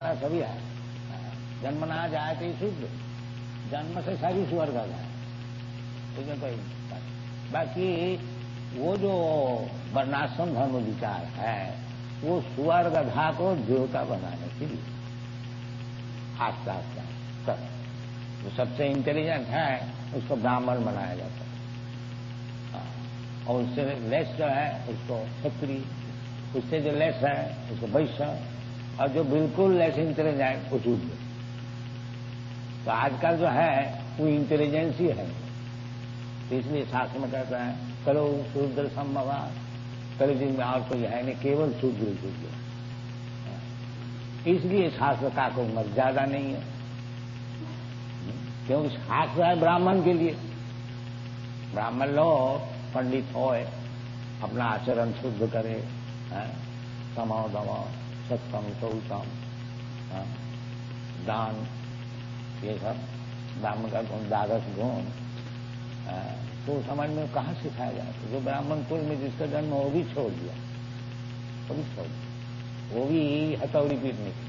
सभी है। जन्म ना जाए तो शुद्ध, जन्म से सभी स्वर्ग आ जाए, इसमें कोई बाकी वो जो वर्णाश्रम धर्म विचार है वो स्वर्गधा को देवता बनाने के लिए आस्ता आस्ता कर, जो सबसे इंटेलिजेंट है उसको ब्राह्मण बनाया जाता है, और उससे लेस जो है उसको क्षत्रिय, उससे जो लेस है उसको वैश्य, और जो बिल्कुल लेस इंटेलिजेंट वो शूद्र। तो आजकल जो है वो इंटेलिजेंस ही है, तो इसलिए शास्त्र में कहता है करो शूद्र संभवा, कलयुग में और कोई है नहीं, केवल शूद्र शूद्र। इसलिए शास्त्र का कोई मर्यादा नहीं है, क्योंकि शास्त्र है ब्राह्मण के लिए। ब्राह्मण लोग पंडित होए, अपना आचरण शुद्ध करे, समो दमो सत्यम शौचम, दान, ये सब ब्राह्मण का गुण, द्वादश गुण, तो समझ में कहाँ सिखाया जाता। जो ब्राह्मण कुल में जिसका जन्म वो भी छोड़ दिया, वो भी छोड़ दिया, वो भी हथौड़ी पीटने की,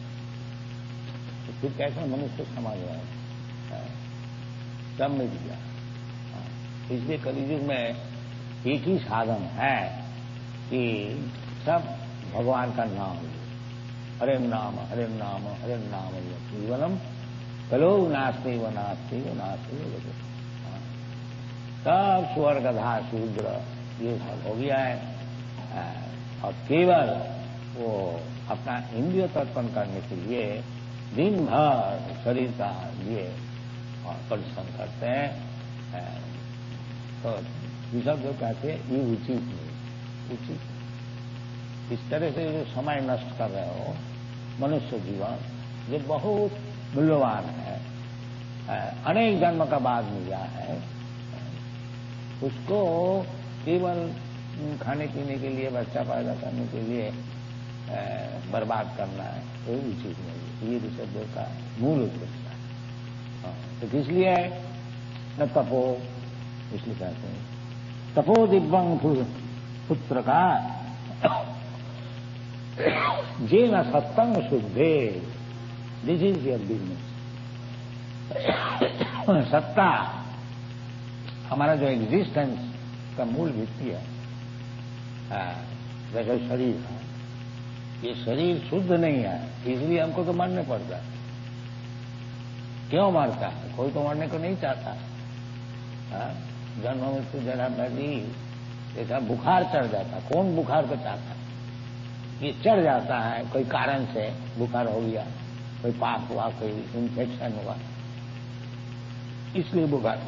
तो फिर कैसा मनुष्य समाज है, सब मिल गया। इसलिए कलियुग में एक ही साधन है कि सब भगवान का नाम, हरे नाम हरे नाम हरे नाम जीवनम कलो नास्ते व नास्ते व नास्ते व, तब स्वर्गधा शूद्र ये सब हो गया है। और केवल वो अपना इंद्रिय तर्पण करने के लिए दिन भर शरीर का लिए और परिश्रम करते हैं। तो ये सब जो कहते हैं ये उचित नहीं, उचित इस तरह से जो समय नष्ट कर रहे हो, मनुष्य जीवन जो बहुत मूल्यवान है, अनेक जन्म का बाद मिला है, उसको केवल खाने पीने के लिए, बच्चा पैदा करने के लिए बर्बाद करना है, कोई उचित नहीं। ये ऋषभ का मूल उद्देश्य है। तो किस लिए न तपो, इसलिए कहते हैं तपो दिव्यं पुत्र का जे न सत्संग शुद्धे, दिस इज योर बिजनेस। सत्ता हमारा जो एग्जिस्टेंस का मूल भित्ति है, जैसे शरीर है, ये शरीर शुद्ध नहीं है, इसलिए हमको तो मरने पड़ता है। क्यों मरता है? कोई तो मरने को नहीं चाहता। जन्म मृत्यु जरा व्याधि जैसा बुखार चढ़ जाता, कौन बुखार को चाहता है? ये चढ़ जाता है कोई कारण से, बुखार हो गया, कोई पाप हुआ, कोई इन्फेक्शन हुआ, इसलिए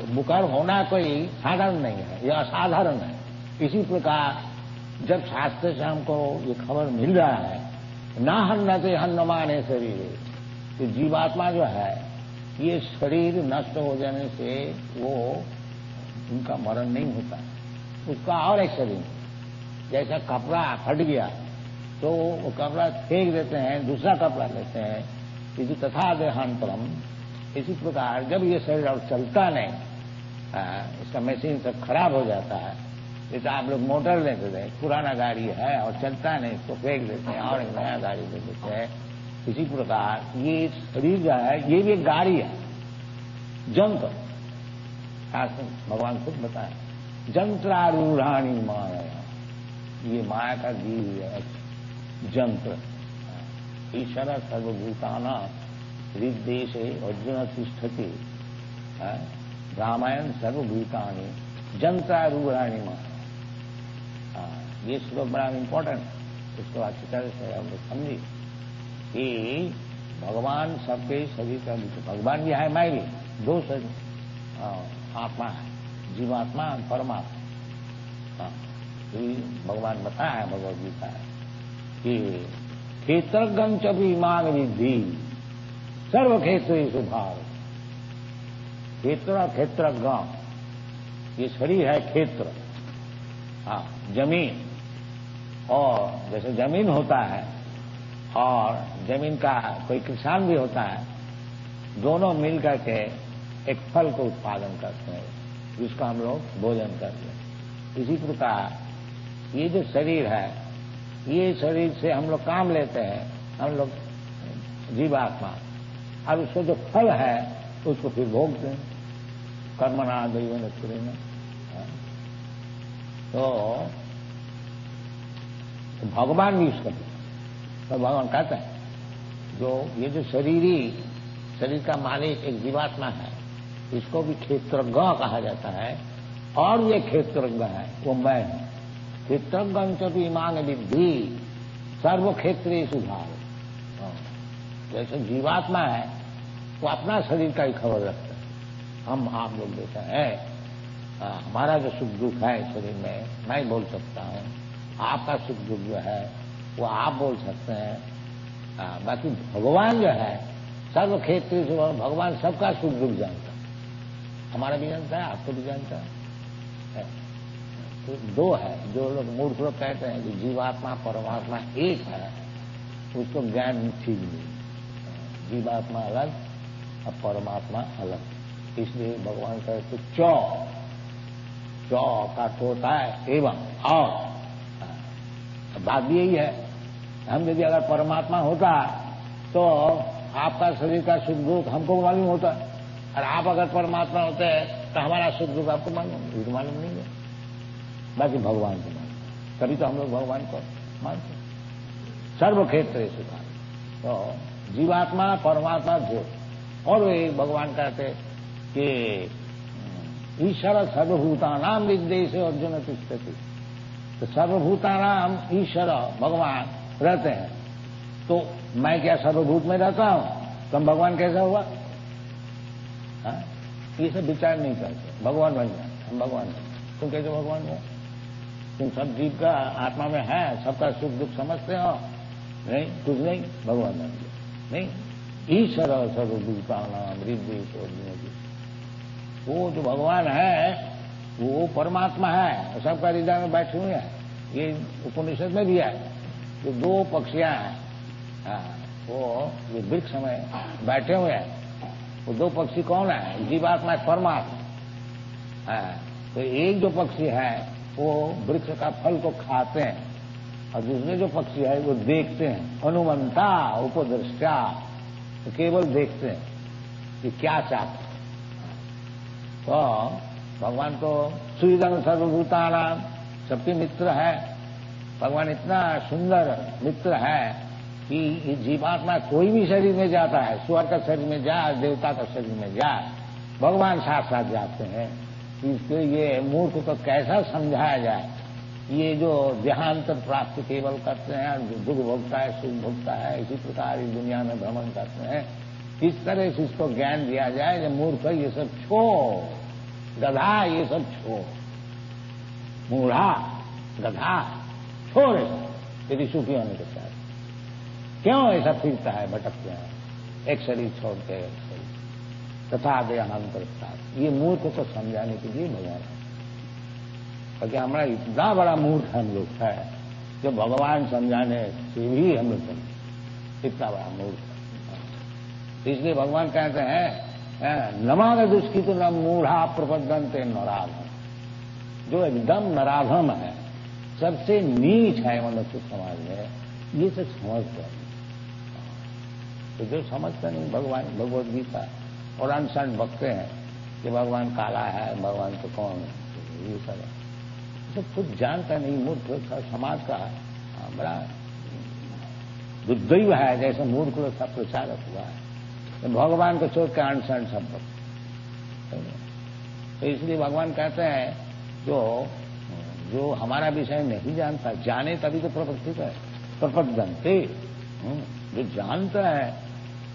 बुखार होना कोई साधारण नहीं है, यह असाधारण है। इसी प्रकार जब शास्त्र से हमको ये खबर मिल रहा है ना हन्नते हन्नमाने शरीर, तो जीवात्मा जो है ये शरीर नष्ट हो जाने से वो उनका मरण नहीं होता, उसका और एक शरीर, जैसा कपड़ा फट गया तो वो कपड़ा फेंक देते हैं, दूसरा कपड़ा लेते हैं, इसी तथा देहांतरम। इसी प्रकार जब ये शरीर और चलता नहीं, इसका मशीन सब खराब हो जाता है, जैसे आप लोग मोटर लेते थे, पुराना गाड़ी है और चलता नहीं, इसको फेंक देते हैं और एक नया गाड़ी ले देते हैं। इसी प्रकार ये शरीर जो है ये भी एक गाड़ी है, जंत्र। भगवान खुद बताए जंत्रारूढ़ाणी माया, ये माया का जीव है, जंत्र। ईश्वर सर्वभूताना हृदेशे अर्जुन तिष्ठति, रामायण सर्वभूतानि जंत्रारूढ़ाणी माया। ये श्लोक बड़ा इम्पोर्टेंट, इसको अच्छी तरह से हम लोग समझिए कि भगवान सबके शरीर का, भगवान भी है, मैं भी, दो शरीर, आत्मा है, जीवात्मा और परमात्मा। भगवान बताया है भगवद गीता है कि क्षेत्रज्ञं च विमान विद्धि सर्व क्षेत्रेषु भारत। क्षेत्र, क्षेत्रज्ञ, ये शरीर है क्षेत्र, जमीन, और जैसे जमीन होता है और जमीन का कोई किसान भी होता है, दोनों मिलकर के एक फल को उत्पादन करते हैं जिसका हम लोग भोजन करते हैं। इसी प्रकार ये जो शरीर है, ये शरीर से हम लोग काम लेते हैं, हम लोग जीवात्मा, और उसको जो फल है उसको फिर भोगते हैं, कर्मणा दैवेन सुरेण। तो भगवान भी उसका तो भगवान कहते हैं जो ये जो शरीर का मालिक एक जीवात्मा है, इसको भी क्षेत्रज्ञ कहा जाता है, और ये क्षेत्रज्ञ है वो मैं हूं। क्षेत्रज्ञ च इमांग विद्धि सर्व क्षेत्रेषु भाव। जैसे जीवात्मा है वो अपना शरीर का ही खबर रखता है। हम आप लोग जैसा है, हमारा जो सुख दुख है शरीर में मैं बोल सकता हूँ, आपका सुख दुख जो है वो आप बोल सकते हैं। बाकी भगवान जो है सर्व क्षेत्र से भगवान सबका सुख दुख जानता है, हमारा भी जानता है, आपको भी जानता है। तो दो है, जो लोग मूर्ख लोग कहते हैं कि जीवात्मा परमात्मा एक है, उसको ज्ञान ठीक नहीं। जीवात्मा अलग और परमात्मा अलग, इसलिए भगवान कहते चौ का होता है एवं और। बात भी यही है, हम यदि अगर परमात्मा होता तो आपका शरीर का सुख दुख हमको मालूम होता, और आप अगर परमात्मा होते तो हमारा सुख दुख आपको मालूम नहीं है। बाकी भगवान को मालूम, तभी तो हम लोग भगवान को मानते। सर्व क्षेत्र सुधार, तो जीवात्मा परमात्मा जो, और वे भगवान कहते कि ईश्वर सर्वभूतानाम हृदय से अर्जुन तिष्ठति। तो सर्वभूतानाम ईश्वर भगवान रहते हैं, तो मैं क्या सर्वभूत में रहता हूं, तो हम भगवान कैसा हुआ? ये सब विचार नहीं करते, भगवान बन जाए, हम भगवान बन। तुम कैसे भगवान हो? तुम सब जीव का आत्मा में है, सबका सुख दुख समझते हो? नहीं, कुछ नहीं, भगवान बन गया। नहीं, ईश्वर सर्वभूतानाम हृदय से अर्जुन। वो जो भगवान है वो परमात्मा है, सबका हृदय में बैठे हुए हैं। ये उपनिषद में भी है, जो दो पक्षियां हैं, वो ये वृक्ष में बैठे हुए हैं, वो दो पक्षी कौन है? जीवात्मा परमात्मा। तो एक जो पक्षी है वो वृक्ष का फल को खाते हैं, और दूसरे जो पक्षी है वो देखते हैं। अनुमंता उपदृष्टा, तो केवल देखते हैं कि क्या चाहते हैं। तो भगवान तो सुहृदं सर्वभूतानां, सबके मित्र है। भगवान इतना सुंदर मित्र है कि ये जीवात्मा कोई भी शरीर में जाता है, स्वर्ग का शरीर में जाए, देवता का शरीर में जाए, भगवान साथ साथ जाते हैं। इसके ये मूर्ख को कैसा समझाया जाए? ये जो देहांतर प्राप्ति केवल करते हैं, दुख भोगता है, सुख भोगता है, इसी प्रकार इस दुनिया में भ्रमण करते हैं, इस तरह से इसको ज्ञान दिया जाए। जो मूर्ख ये सब छोड़, गधा ये सब छोड़, मूढ़ा गधा छोड़, तेरी सुखी होने के साथ क्यों ऐसा फिरता है, भटकते हैं, एक शरीर छोड़ के एक शरीर, तथा देहांतर प्राप्त। ये मूर्ख को समझाने के लिए भगवान है, क्योंकि हमारा इतना बड़ा मूर्ख हम लोग है जो भगवान समझाने से भी हम लोग समझे, इतना बड़ा मूर्ख। इसलिए भगवान कहते हैं नमाग दुष्की तो न मूढ़ा प्रबद्धन्ते नराधम। जो एकदम नराधम है, सबसे नीच है मनुष्य समाज में, ये सब समझते हैं। तो जो समझते नहीं भगवान भगवत गीता और अनशन बकते हैं कि भगवान काला है, भगवान तो कौन है, ये सब खुद जानता नहीं। मूर्ख समाज का बड़ा दुर्दैव है, जैसे मूर्ख लोग का प्रचारक हुआ है, भगवान को छोड़ के अनशन सब। तो इसलिए भगवान कहते हैं जो हमारा विषय नहीं जानता, जाने तभी तो प्रपत्ति है, प्रपद्यन्ते। जो जानता है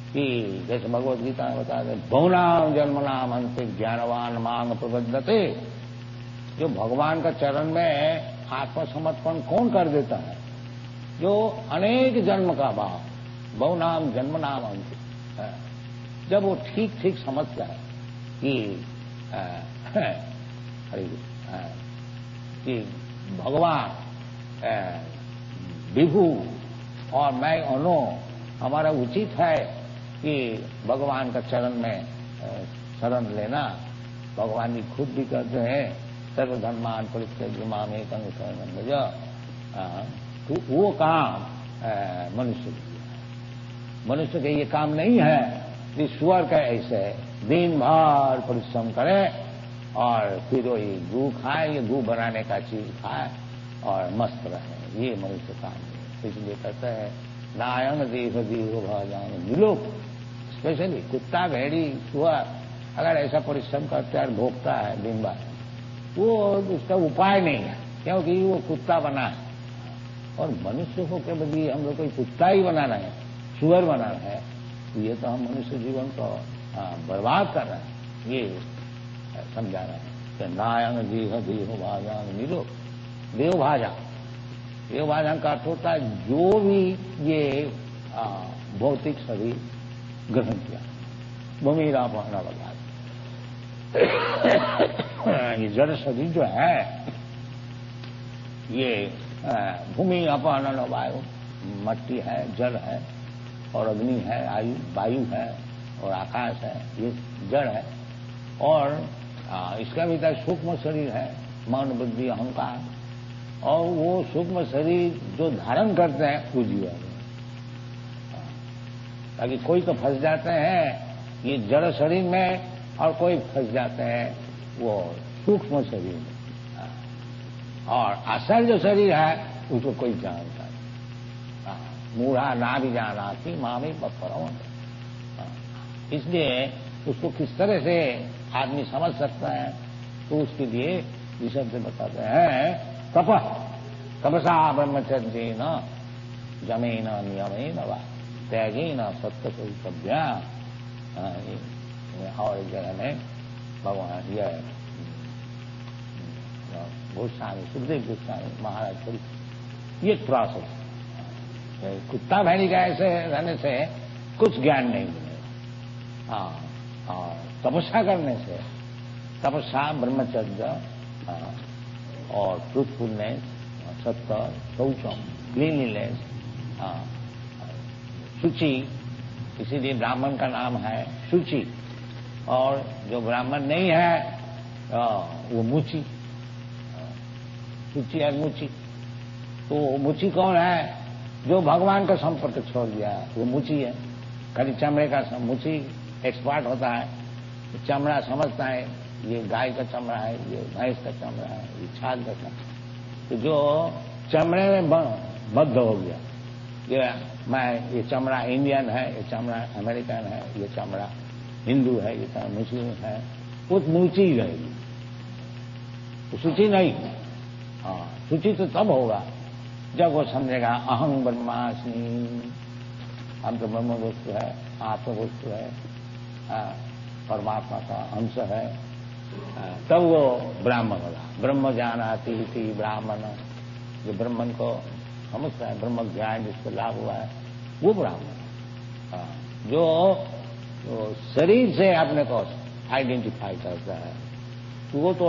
कि जैसे भगवत गीता में बता दें, बहुनाम जन्मनाम अंते ज्ञानवान मांग प्रबद्धते। जो भगवान का चरण में आत्मसमर्पण कौन कर देता है? जो अनेक जन्म का भाव, बहुनाम जन्मनाम अंते, जब वो ठीक ठीक समझता है कि कि भगवान विभु और मैं अनु, हमारा उचित है कि भगवान का चरण में शरण लेना। भगवान जी खुद भी कहते हैं सर्वधर्मान परित्यज्य मामेकं शरणं व्रज। तो वो काम मनुष्य किया है। मनुष्य के ये काम नहीं है कि सुअर का ऐसे दिन भर परिश्रम करे और फिर वही गू खाए, ये गू बनाने का चीज खाए और मस्त रहे। ये मनुष्य काम नहीं। इसलिए कहते हैं नायन देह देह भाजान मिलो। स्पेशली कुत्ता, भेड़ी, सुअर अगर ऐसा परिश्रम करता है, भोगता है दिन भर, वो उसका उपाय नहीं है, क्योंकि वो कुत्ता बना है। और मनुष्य को के बदले हम लोग को कुत्ता ही बनाना है, सुअर बनाना है, तो ये तो हम मनुष्य जीवन को बर्बाद कर रहे हैं। ये समझा रहे हैं कि नायन देह देह भाजान मिलो। देवभाजा, देवभाजा का अर्थ होता है जो भी ये भौतिक शरीर ग्रहण किया, भूमि रापना लगा। ये जड़ शरीर जो है, ये भूमि अपहरण वायु, मट्टी है, जल है और अग्नि है, वायु है और आकाश है, ये जड़ है। और इसका भीतर सूक्ष्म शरीर है, मन बुद्धि अहंकार, और वो सूक्ष्म शरीर जो धारण करते हैं वो जीवन है। ताकि कोई तो फंस जाते हैं ये जड़ शरीर में और कोई फंस जाते हैं वो सूक्ष्म शरीर में। और असल जो शरीर है उसको कोई जानता नहीं। मूढ़ा ना भी जाना कि माँ भी पत्थरों। इसलिए उसको किस तरह से आदमी समझ सकता है, तो उसके लिए ऋषभ से बताते हैं तपसा ब्रह्मचर्य न जमेन नियमेन वा त्यागेन सत्य सौतभ्या। और एक जगह में भगवान यह गोस्वामी, सुखदेव गोस्वामी महाराज थोड़ी ये प्रोसेस, कुत्ता भेड़ी का ऐसे रहने से कुछ ज्ञान नहीं मिलेगा। और तपस्या करने से, तपस्या ब्रह्मचर्य और ट्रूथफुलनेस, सत्य, शौचम, क्लीनलीनेस, शुचि, इसीलिए ब्राह्मण का नाम है शुचि। और जो ब्राह्मण नहीं है वो मुचि, शुचि और मुचि। तो मुचि कौन है? जो भगवान का संपर्क छोड़ दिया वो मुचि है। खाली चमड़े का मुचि एक्सपर्ट होता है, चमड़ा समझता है ये गाय का चमड़ा है, ये भैंस का चमड़ा है, ये छाल का चमड़ा। तो जो चमड़े में बद्ध हो गया, ये चमड़ा इंडियन है, ये चमड़ा अमेरिकन है, ये चमड़ा हिंदू है, ये चमड़ा मुस्लिम है, वो मुची रहेगी, तो सूची नहीं। हाँ, सूची तो तब होगा जब वो समझेगा अहं ब्रह्मास्मि, हम तो ब्रह्म वस्तु है, आत्म वस्तु है, परमात्मा का अंश है, तब वो ब्राह्मण होगा। ब्रह्म जानाति इति ब्राह्मण, जो ब्राह्मण को समझता है, ब्रह्म ज्ञान जिसको लाभ हुआ है वो ब्राह्मण। जो शरीर से अपने को आइडेंटिफाई करता है तो वो तो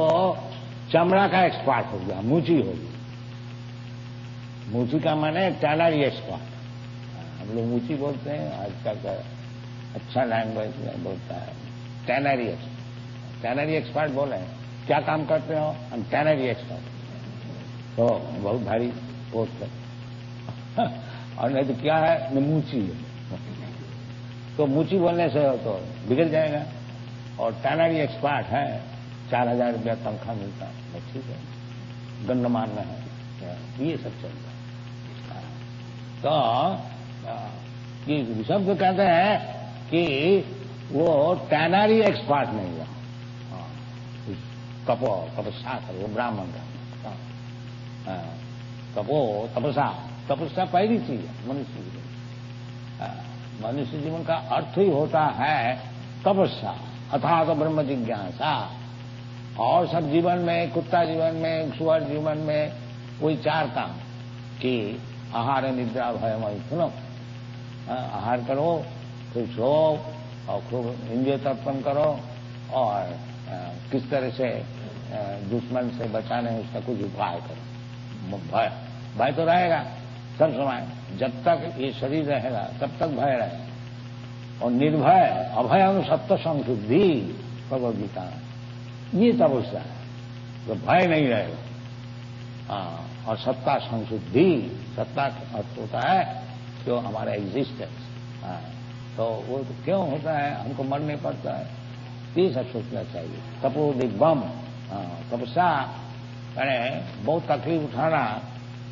चमड़ा का एक्सपर्ट हो गया, मूची हो गई। मूची का माने टैनरी एक्सपर्ट। हम लोग मूची बोलते हैं, आजकल का अच्छा लैंग्वेज में बोलता है टैनरी एक्सपर्ट। टैनरी एक्सपर्ट बोले क्या काम करते हो? हम टैनरी एक्सपर्ट। तो बहुत भारी पोस्ट है। और नहीं तो क्या है? न मूची है। तो मूची बोलने से तो बिगड़ जाएगा। और टैनरी एक्सपर्ट है, 4000 रुपया तनख्वाह मिलता है, ठीक है, गण्यमान्य है, ये सब चलता है। तो ये शब्द कहते हैं कि वो टैनरी एक्सपर्ट नहीं है। तपस्या करो, वो ब्राह्मण का तपो तपस्या। तपस्या पहली चीज है मनुष्य जीवन। मनुष्य जीवन का अर्थ ही होता है तपस्या, अथात ब्रह्म जिज्ञासा। और सब जीवन में, कुत्ता जीवन में, सुअर जीवन में वही 4 काम कि आहार निद्रा भय मैथुनम। आहार करो, फिर सो और खूब इंद्रिय तर्पण करो, और किस तरह से दुश्मन से बचाने उसका कुछ उपाय करो। भय तो रहेगा सब समय, जब तक ये शरीर रहेगा तब तक भय रहेगा। और निर्भय अभय अनुसत्य संशुद्धि, भगवद गीता, ये तपस्या है, तो भय नहीं रहेगा। और सत्ता संशुद्धि, सत्ता का अर्थ होता है जो हमारा एग्जिस्टेंस, हाँ, तो वो तो क्यों होता है, हमको मरने पड़ता है, ये सब सोचना चाहिए। तपो दिग्बम, तपस्या यानी बहुत तकलीफ उठाना,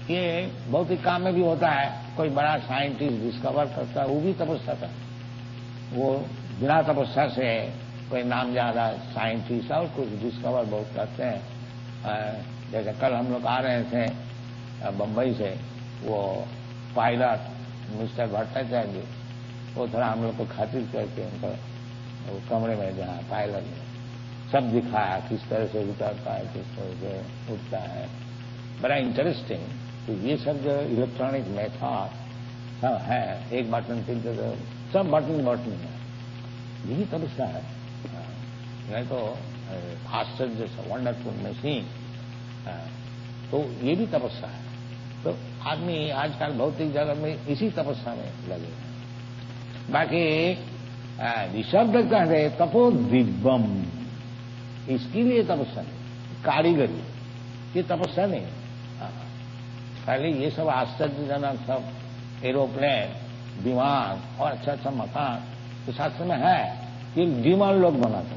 ये भौतिक काम में भी होता है। कोई बड़ा साइंटिस्ट डिस्कवर करता है, वो भी तपस्या करता है। वो बिना तपस्या से कोई नाम ज्यादा साइंटिस्ट और कुछ डिस्कवर बहुत करते हैं। जैसे कल हम लोग आ रहे थे बम्बई से, वो पायलट मिस्टर भट्टाचार्य जी, वो थोड़ा हम लोग को खातिर करके उनका वो कमरे में जहाँ पायलट में सब दिखाया, किस तरह से उतरता है, किस तरह से उठता है। बड़ा इंटरेस्टिंग। तो ये सब जो इलेक्ट्रॉनिक मेथड सब है, एक बटन टिपते तो सब बटन है, यही तपस्या है। नहीं तो आश्चर्य से वंडरफुल मशीन, तो ये भी तपस्या है। तो आदमी आजकल भौतिक जगत में इसी तपस्या में लगे हैं। बाकी शब्द कहते तपो दिव्यम, इसके लिए तपस्या नहीं, कारीगरी, ये तपस्या नहीं। पहले ये सब आश्चर्यजनक सब एरोप्लेन, विमान और अच्छा अच्छा मकान तो शास्त्र में है, ये डीमन लोग बनाते,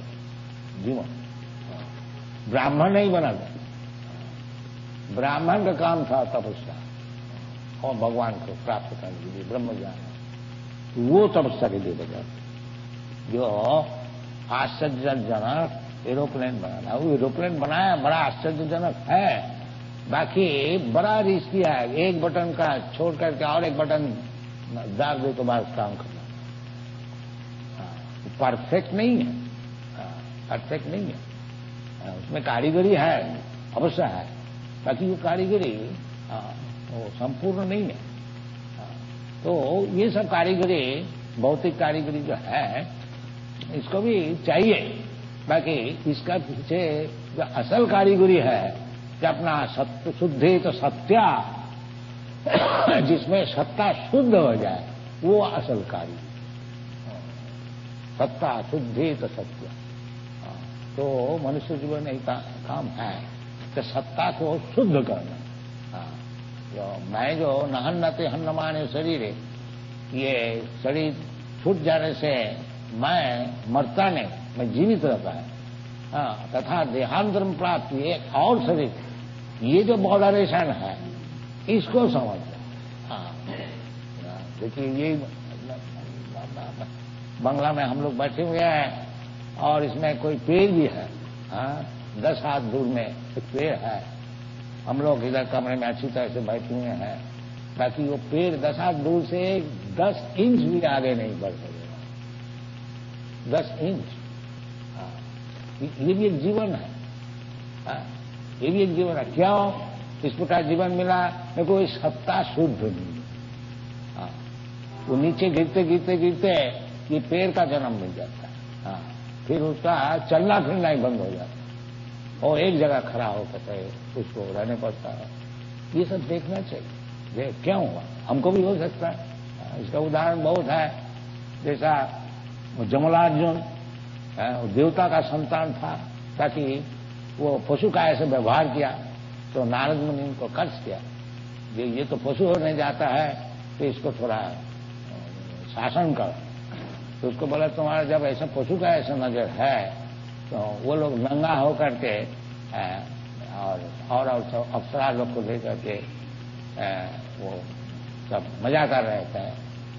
डीमन, ब्राह्मण नहीं बनाते। ब्राह्मण का काम था तपस्या और भगवान को प्राप्त करने के लिए ब्रह्म ज्ञान, वो तपस्या के लिए बजाते। जो आश्चर्यजनक एरोप्लेन बनाना, वो एरोप्लेन बनाया बड़ा आश्चर्यजनक है, बाकी बड़ा रिस्की है। एक बटन का छोड़ करके और एक बटन दाब दे तो बस काम करना, परफेक्ट नहीं है, परफेक्ट नहीं है। उसमें कारीगरी है, अवश्य है, बाकी वो कारीगरी वो संपूर्ण नहीं है। तो ये सब कारीगरी, भौतिक कारीगरी जो है, इसको भी चाहिए। बाकी इसका पीछे जो असल कारीगरी है, कि अपना सत्य शुद्धि तो सत्या, जिसमें सत्ता शुद्ध हो जाए, वो असल कारीगरी। सत्ता शुद्धि तो सत्य, तो मनुष्य जीवन एक काम है कि सत्ता को शुद्ध करना। जो मैं जो नहन्नते हन्नमाने शरीर, ये शरीर छूट जाने से मैं मरता नहीं, मैं जीवित रहता है। तथा देहांतरम प्राप्त एक और शरीर, ये जो मॉडरेशन है, इसको समझना। देखिए ये बंगला में हम लोग बैठे हुए हैं और इसमें कोई पेड़ भी है, 10 हाथ दूर में एक पेड़ है। हम लोग इधर कमरे में अच्छी तरह से बैठे हुए हैं, बाकी वो पेड़ 10 हाथ दूर से 10 इंच भी आगे नहीं बढ़ सकेगा। 10 इंच, ये भी एक जीवन है, ये भी एक जीवन है। क्यों इस प्रकार जीवन मिला? मेरे को इस सत्ता शुद्ध नहीं। वो नीचे गिरते गिरते गिरते ये पेड़ का जन्म मिल जाता है, फिर उसका चलना फिरना ही बंद हो जाता है और एक जगह खड़ा होकर उसको रहने पड़ता है। ये सब देखना चाहिए, ये क्यों हुआ, हमको भी हो सकता है। इसका उदाहरण बहुत है। जैसा जमलार्जुन देवता का संतान था, ताकि वो पशु का ऐसे व्यवहार किया तो नारद मुनि उनको कर्ष किया, ये तो पशु होने जाता है, तो इसको थोड़ा शासन कर। तो उसको बोला तुम्हारा जब ऐसा पशु का ऐसा नजर है, तो वो लोग नंगा होकर के और अप्सरा लोग को लेकर के वो सब मजा कर रहे थे।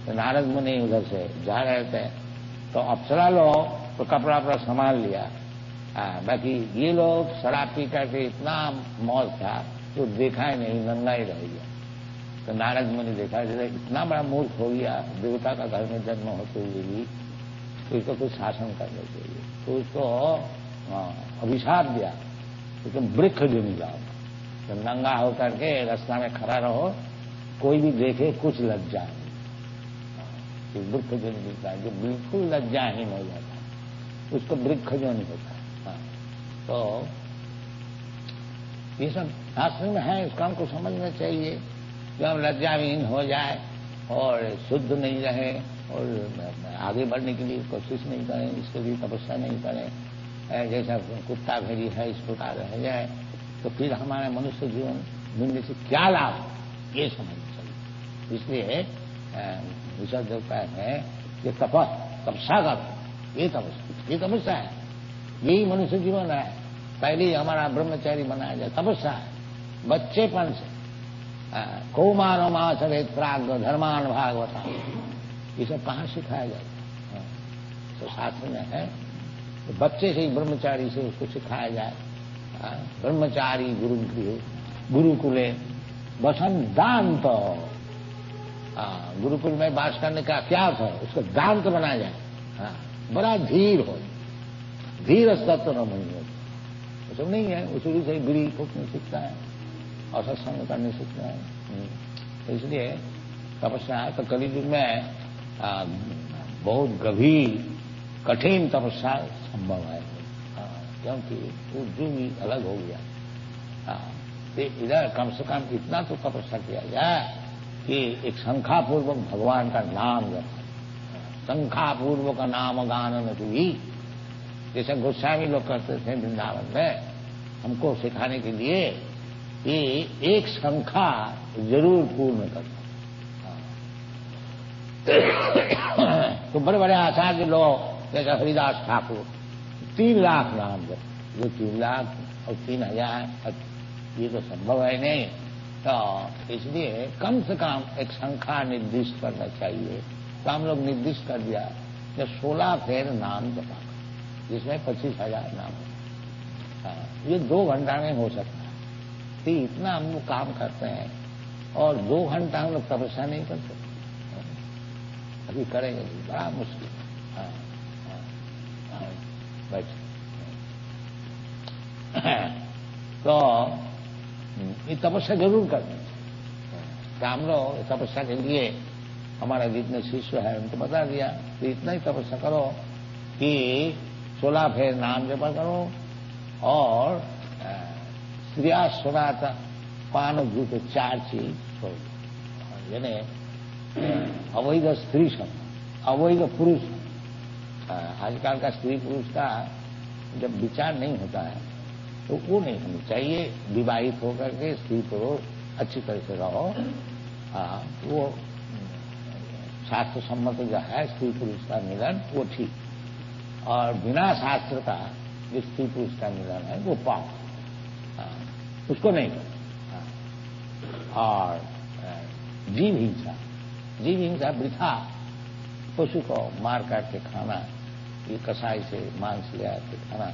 तो नारद मुनि उधर से जा रहे थे, तो अप्सरा लोग तो कपड़ा वपड़ा संभाल लिया, बाकी ये लोग शराब पी करके इतना मौज था तो देखा ही नहीं, नंगा ही रह गया। तो नारद मुनि देखा जैसे इतना बड़ा मूर्ख हो गया, देवता का घर में जन्म होते हुए भी, तो इसको कुछ शासन करना चाहिए। तो उसको अभिशाप दिया, तो तुम वृक्ष जो जाओ, तो नंगा होकर के रास्ता में खड़ा रहो, कोई भी देखे कुछ लज्जा नहीं। वृक्ष जो दिखता है, जो बिल्कुल लज्जाहीन हो जाता है, उसको वृक्ष जो नहीं होता। तो ये सब शास्त्र में है, इसका हमको समझना चाहिए। जो हम लज्जाविहीन हो जाए और शुद्ध नहीं रहे और आगे बढ़ने के लिए कोशिश नहीं करें, इसके लिए तपस्या नहीं करें, जैसा कुत्ता भेड़ी है इस प्रकार रह जाए, तो फिर हमारा मनुष्य जीवन मिलने से क्या लाभ, ये समझना चाहिए। इसलिए ऋषभ देवता है ये तपस्या का ये तपस्या है, यही मनुष्य जीवन है। पहले ही हमारा ब्रह्मचारी बनाया जाए, तपस्या है। बच्चेपन से कौमानो माचरेत प्राज्ञ धर्मान भागवता, ये सब कहाँ सिखाया जाता? तो शास्त्र में है, तो बच्चे से ही ब्रह्मचारी से उसको सिखाया जाए। ब्रह्मचारी गुरुकुले वसंत, गुरुकुल में वास करने का क्या अर्थ है? उसको दांत बनाया जाए। बड़ा धीर हो, धीर तत्व न हो, सब नहीं है। उसी से बीड़ी फूकने सीखता है और सत्संग करने सीखता है। तो इसलिए तपस्या, तो कलियुग में बहुत गंभीर कठिन तपस्या संभव है, क्योंकि वो युग ही अलग हो गया। तो इधर कम से कम इतना तो तपस्या किया जाए कि एक शंखापूर्वक भगवान का नाम जपा, शंखापूर्वक नाम गान भी, जैसे गोस्वामी लोग करते थे वृंदावन में, हमको सिखाने के लिए कि एक शंखा जरूर पूर्ण करना। तो बड़े बड़े आचार्य लोग जैसे हरिदास ठाकुर 3 लाख नाम जप, जो 3 लाख और 3000, ये तो संभव है नहीं। तो इसलिए कम से कम एक संख्या निर्दिष्ट करना चाहिए। तो हम लोग निर्दिष्ट कर दिया कि 16 फेर नाम जपा, जिसमें 25,000 नाम हो। ये 2 घंटा में हो सकता है। तो इतना हम लोग काम करते हैं और 2 घंटा हम लोग तपस्या नहीं कर सकते। अभी करेंगे, बड़ा मुश्किल। बैठ तो ये तपस्या जरूर करनी चाहिए। तो हम लोग तपस्या के लिए हमारे जितने शिष्य है उनको बता दिया कि इतना ही तपस्या करो कि 16 फेर नाम जपा करो और स्त्रिया सुनाता पान जूते 4 चीज छोड़ दो। यानी अवैध स्त्री संग, अवैध पुरुष। आजकल का स्त्री पुरुष का जब विचार नहीं होता है तो वो नहीं होनी चाहिए। विवाहित होकर के स्त्री पुरुष अच्छी तरह से रहो। वो शास्त्र सम्मत जो है स्त्री पुरुष का मिलन वो ठीक, और बिना शास्त्र का जो स्त्री पुरुष का मिलन है वो पाप, उसको नहीं करो। और जीव हिंसा वृथा, पशु को मार काट के खाना, ये कसाई से मांस ले आके खाना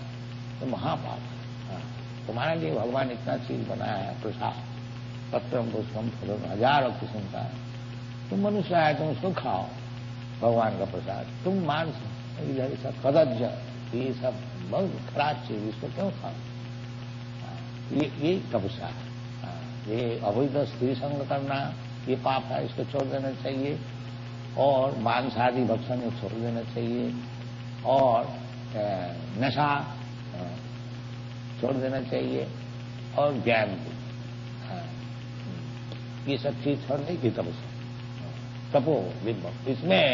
तो महापाप है। तुम्हारे लिए भगवान इतना चीज बनाया है, प्रसाद, पत्रम पुष्पम फलम, हजारों किस्म का है। तुम मनुष्य है, तुम उसको खाओ, भगवान का प्रसाद। तुम मांस इधर सब कदज, ये सब बहुत खराब चीज, इसको क्यों खाओ? ये तपस्या है। ये अवैध स्त्री संग करना ये पाप है, इसको छोड़ देना चाहिए। और मांस आदि भक्षण को छोड़ देना चाहिए, और नशा छोड़ देना चाहिए, और ज्ञान ये सब चीज छोड़ने की तपस्या, तपो विद्वत, इसमें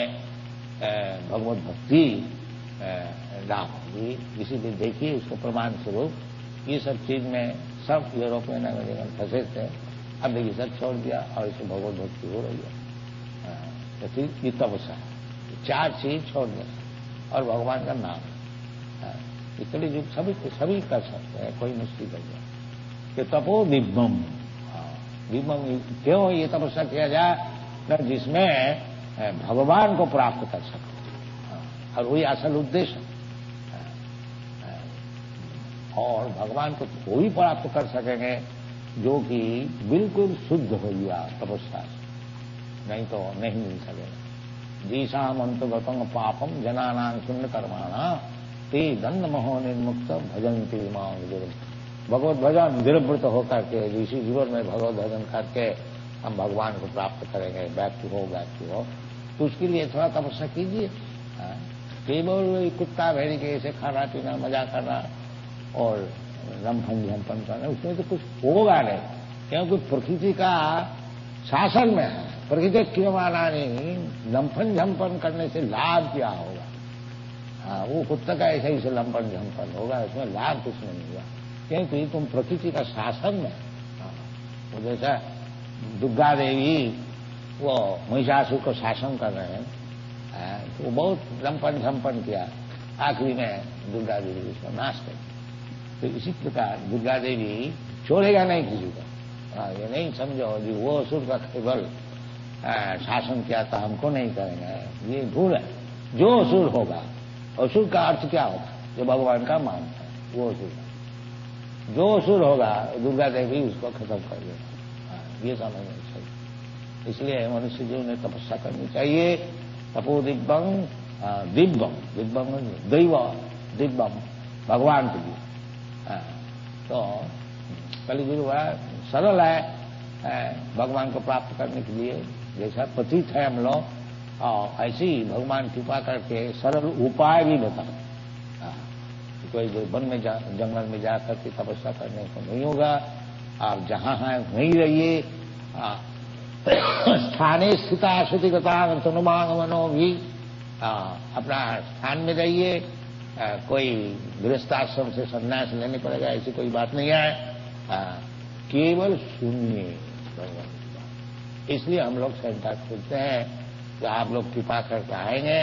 भगवत भक्ति लाभ होगी। इसीलिए देखिए इसको प्रमाण स्वरूप ये सब चीज में सब यूरोपियन अमेरिकन फंसे थे, अब देखिए सब छोड़ दिया और इससे भगवत भक्ति हो रही है। तो ये तपस्या है, 4 चीज छोड़ देना और भगवान का नाम। इसलिए जो सभी कर सकते हैं, कोई मुश्किल कर जाए कि तपो दिव्यम। दिव्यम क्यों ये तपस्या किया जाए? जिसमें भगवान को प्राप्त कर सके, और वही असल उद्देश्य। और भगवान को कोई प्राप्त कर सकेंगे जो कि बिल्कुल शुद्ध हो गया तपस्या से, नहीं तो नहीं मिल सकेगा। जीसाम अंतगतंग पापम जनानां शून्य कर्माणा ते दंड महो निर्मुक्त भजन्ति मां। भगवत भजन निरवृत होकर के इसी जीवन में भगवत भजन करके हम भगवान को प्राप्त करेंगे। व्यक्ति हो तो उसके लिए थोड़ा तपस्या कीजिए। केवल कुत्ता भेड़ी के ऐसे खाना पीना मजा करना और रमफन झमपन करना, उसमें तो कुछ होगा नहीं, क्योंकि प्रकृति का शासन में है। प्रकृति क्यों माना नहीं, लंपन झमपन करने से लाभ क्या होगा? वो कुत्ता का ऐसा ही से लंपन झमपन होगा, उसमें लाभ कुछ नहीं होगा, क्योंकि तुम प्रकृति का शासन में। वो जैसा दुर्गा देवी वो महिषासुर को शासन कर रहे हैं, तो वो बहुत लंपन झंपन किया, आखिरी में दुर्गा देवी उसका नाश कर। तो इसी प्रकार दुर्गा देवी छोड़ेगा नहीं किसी को। ये नहीं समझो कि वो असुर का केवल शासन किया था, हमको नहीं करेंगे, ये भूल है। जो असुर होगा, असुर का अर्थ क्या होगा? जो भगवान का मानता है वो असुर। जो असुर होगा दुर्गा देवी उसको खत्म कर देगा, ये समझना चाहिए। इसलिए मनुष्य जीव ने तपस्या करनी चाहिए। तपो दिव्यम दिव्यम दिव्यम दैव दिव्यम भगवान के लिए। तो कलियुग बड़ा सरल है भगवान को प्राप्त करने के लिए। जैसा पतित है हम लोग, और ऐसे ही भगवान कृपा करके सरल उपाय भी बता। कोई वन में जंगल में जाकर के तपस्या करने को नहीं होगा। आप जहां हैं वहीं रहिए। स्थाने स्थिता श्रुतिगता तनुमागमनो भी, अपना स्थान में रहिए। कोई गृहस्थाश्रम से संन्यास लेने पड़ेगा ऐसी कोई बात नहीं है। केवल सुनिए भगवान की बात। इसलिए हम लोग सेंटर खोलते हैं कि आप लोग कृपा करके आएंगे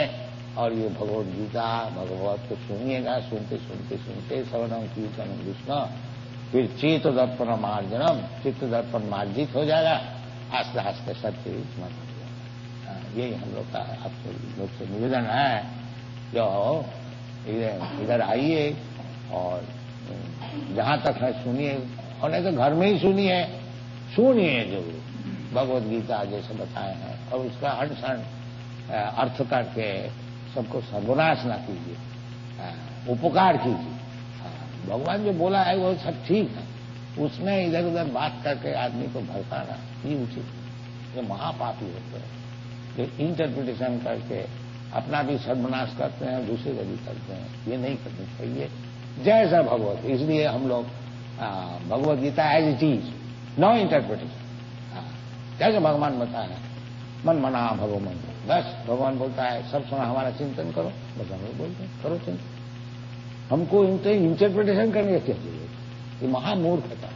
और ये भगवद गीता भगवत को सुनिएगा। सुनते सुनते सुनते श्रवणम कीर्तनम विष्णु, फिर चित्त दर्पण मार्जनम, चित्त दर्पण मार्जित हो जाएगा। आस्ते आस्ते सबसे स्मरण हो जाएगा। यही हम लोग का आपसे लोग से निवेदन है। जो इधर आइए और जहां तक है सुनिए, और नहीं तो घर में ही सुनिए। सुनिए जो भगवद गीता जैसे बताए हैं, और उसका अनुसरण अर्थ करके सबको सर्वनाश ना कीजिए, उपकार कीजिए। भगवान जो बोला है वो सब ठीक है, उसमें इधर उधर बात करके आदमी को भड़काना ये उचित है। ये महापापी होते हैं जो इंटरप्रिटेशन करके अपना भी सर्वनाश करते हैं, दूसरे का भी करते हैं। ये नहीं करनी चाहिए। जैसा भगवत, इसलिए हम लोग Bhagavad Gita as it is, no interpretation. जैसे भगवान बताया मन मना भगो मन, बस भगवान बोलता है सब सुना हमारा चिंतन करो, बस हम लोग बोलते हैं करो चिंतन। हमको इंटरप्रिटेशन करने की क्या जरूरत? ये महामूर्खता।